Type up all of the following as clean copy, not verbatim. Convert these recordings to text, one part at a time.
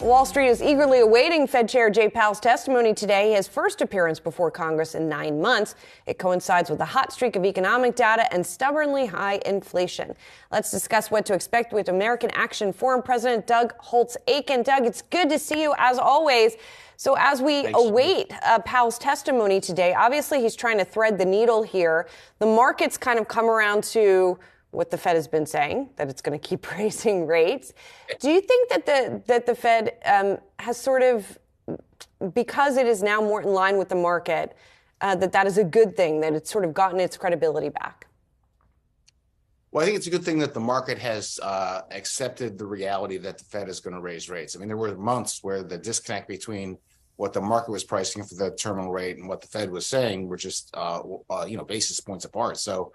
Wall Street is eagerly awaiting Fed Chair Jay Powell's testimony today, his first appearance before Congress in 9 months. It coincides with a hot streak of economic data and stubbornly high inflation. Let's discuss what to expect with American Action Forum President Doug Holtz-Eakin. Doug, it's good to see you as always. So as we await Powell's testimony today, obviously he's trying to thread the needle here. The markets kind of come around to what the Fed has been saying, that it's going to keep raising rates. Do you think that the Fed has sort of, because it is now more in line with the market, that is a good thing, that it's sort of gotten its credibility back? Well, I think it's a good thing that the market has accepted the reality that the Fed is going to raise rates. I mean, there were months where the disconnect between what the market was pricing for the terminal rate and what the Fed was saying were just, basis points apart. So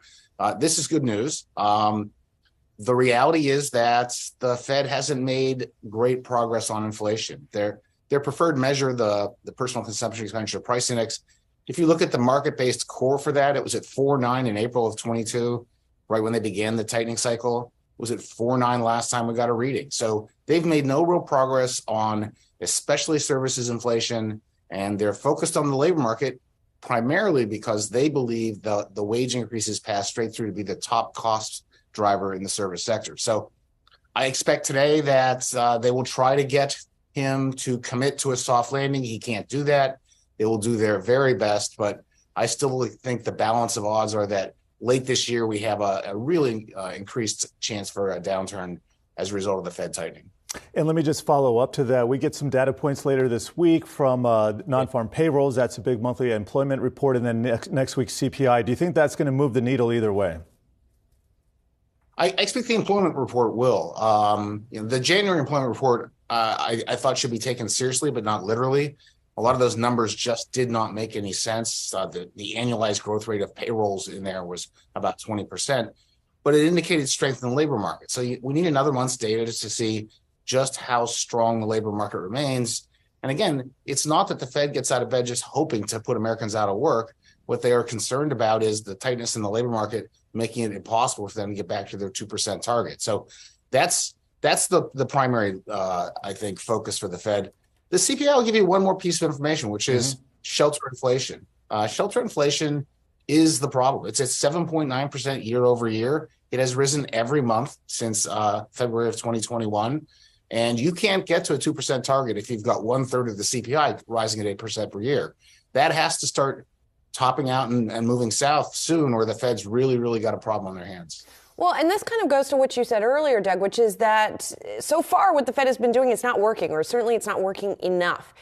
this is good news. The reality is that the Fed hasn't made great progress on inflation. Their preferred measure, the personal consumption expenditure price index, if you look at the market-based core for that, it was at 4.9 in April of 22, right when they began the tightening cycle. It was at 4.9 last time we got a reading. So they've made no real progress on especially services inflation, and they're focused on the labor market primarily because they believe the wage increases pass straight through to be the top cost driver in the service sector. So I expect today that they will try to get him to commit to a soft landing. He can't do that. They will do their very best, but I still think the balance of odds are that late this year we have a really increased chance for a downturn as a result of the Fed tightening. And let me just follow up to that. We get some data points later this week from non-farm payrolls. That's a big monthly employment report. And then next week's CPI. Do you think that's going to move the needle either way? I expect the employment report will. The January employment report, I thought should be taken seriously, but not literally. A lot of those numbers just did not make any sense. The annualized growth rate of payrolls in there was about 20%, but it indicated strength in the labor market. So we need another month's data just to see just how strong the labor market remains. And again, it's not that the Fed gets out of bed just hoping to put Americans out of work. What they are concerned about is the tightness in the labor market, making it impossible for them to get back to their 2% target. So that's the primary, I think, focus for the Fed. The CPI will give you one more piece of information, which is shelter inflation. Shelter inflation is the problem. It's at 7.9% year over year. It has risen every month since February of 2021. And you can't get to a 2% target if you've got 1/3 of the CPI rising at 8% per year. That has to start topping out and moving south soon, or the Fed's really got a problem on their hands. Well, and this kind of goes to what you said earlier, Doug, which is that so far what the Fed has been doing is not working, or certainly it's not working enough.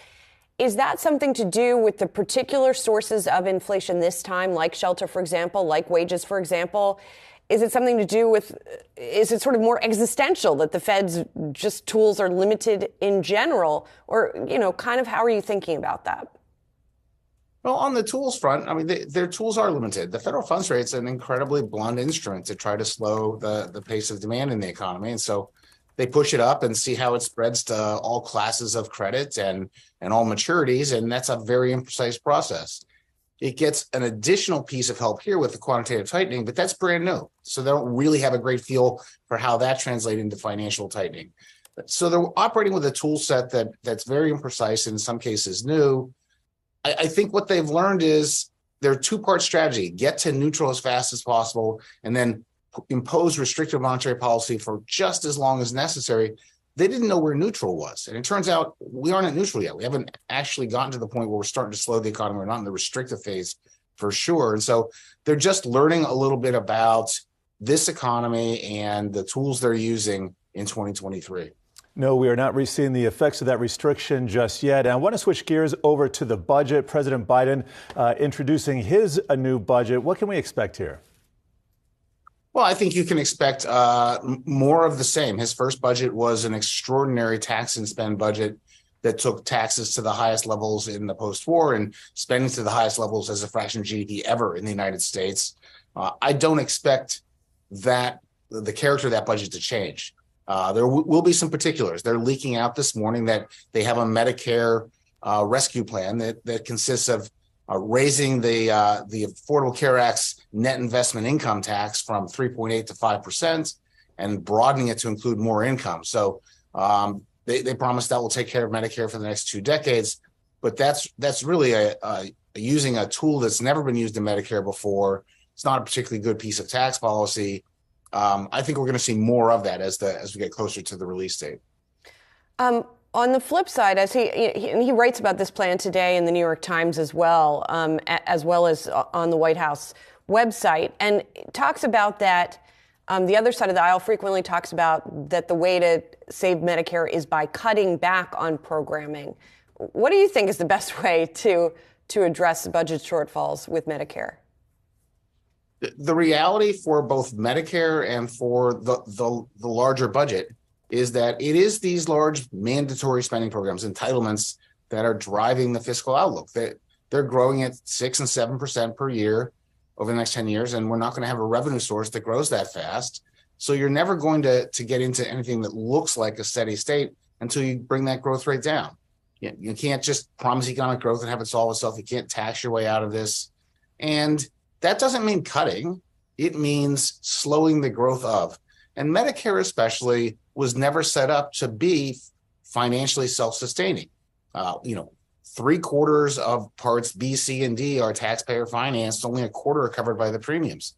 Is that something to do with the particular sources of inflation this time, like shelter, for example, like wages, for example? Is it something to do with, is it sort of more existential that the Fed's just tools are limited in general? Or, kind of how are you thinking about that? Well, on the tools front, I mean, their tools are limited. The federal funds rate is an incredibly blunt instrument to try to slow the pace of demand in the economy. And so they push it up and see how it spreads to all classes of credit and all maturities. And that's a very imprecise process. It gets an additional piece of help here with the quantitative tightening, but that's brand new. So they don't really have a great feel for how that translates into financial tightening. So they're operating with a tool set that's very imprecise, in some cases new. I think what they've learned is their two-part strategy: get to neutral as fast as possible, and then impose restrictive monetary policy for just as long as necessary. They didn't know where neutral was. And it turns out we aren't at neutral yet. We haven't actually gotten to the point where we're starting to slow the economy. We're not in the restrictive phase for sure. And so they're just learning a little bit about this economy and the tools they're using in 2023. No, we are not seeing the effects of that restriction just yet. And I want to switch gears over to the budget. President Biden introducing his new budget. What can we expect here? Well, I think you can expect more of the same. His first budget was an extraordinary tax and spend budget that took taxes to the highest levels in the post-war and spending to the highest levels as a fraction of GDP ever in the United States. I don't expect that the character of that budget to change. There will be some particulars. They're leaking out this morning that they have a Medicare rescue plan that consists of raising the Affordable Care Act's net investment income tax from 3.8 to 5% and broadening it to include more income. So They promised that will take care of Medicare for the next 2 decades, but that's really using a tool that's never been used in Medicare before. It's not a particularly good piece of tax policy. I think we're going to see more of that as we get closer to the release date. On the flip side, as he writes about this plan today in the New York Times as well as on the White House website, and talks about that. The other side of the aisle frequently talks about that the way to save Medicare is by cutting back on programming. What do you think is the best way to address the budget shortfalls with Medicare? The reality for both Medicare and for the larger budget is that it is these large mandatory spending programs, entitlements, that are driving the fiscal outlook. They're growing at 6 and 7% per year over the next 10 years, and we're not going to have a revenue source that grows that fast. So you're never going to get into anything that looks like a steady state until you bring that growth rate down. You can't just promise economic growth and have it solve itself. You can't tax your way out of this. And that doesn't mean cutting. It means slowing the growth of. And Medicare especially was never set up to be financially self-sustaining. 3/4 of parts B, C, and D are taxpayer financed. Only a quarter are covered by the premiums.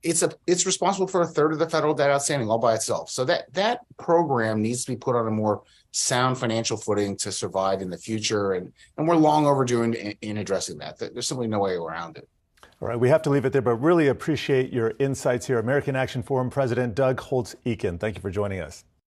It's responsible for 1/3 of the federal debt outstanding all by itself. So that program needs to be put on a more sound financial footing to survive in the future. And we're long overdue in addressing that. There's simply no way around it. All right, we have to leave it there, but really appreciate your insights here. American Action Forum President Doug Holtz-Eakin, thank you for joining us.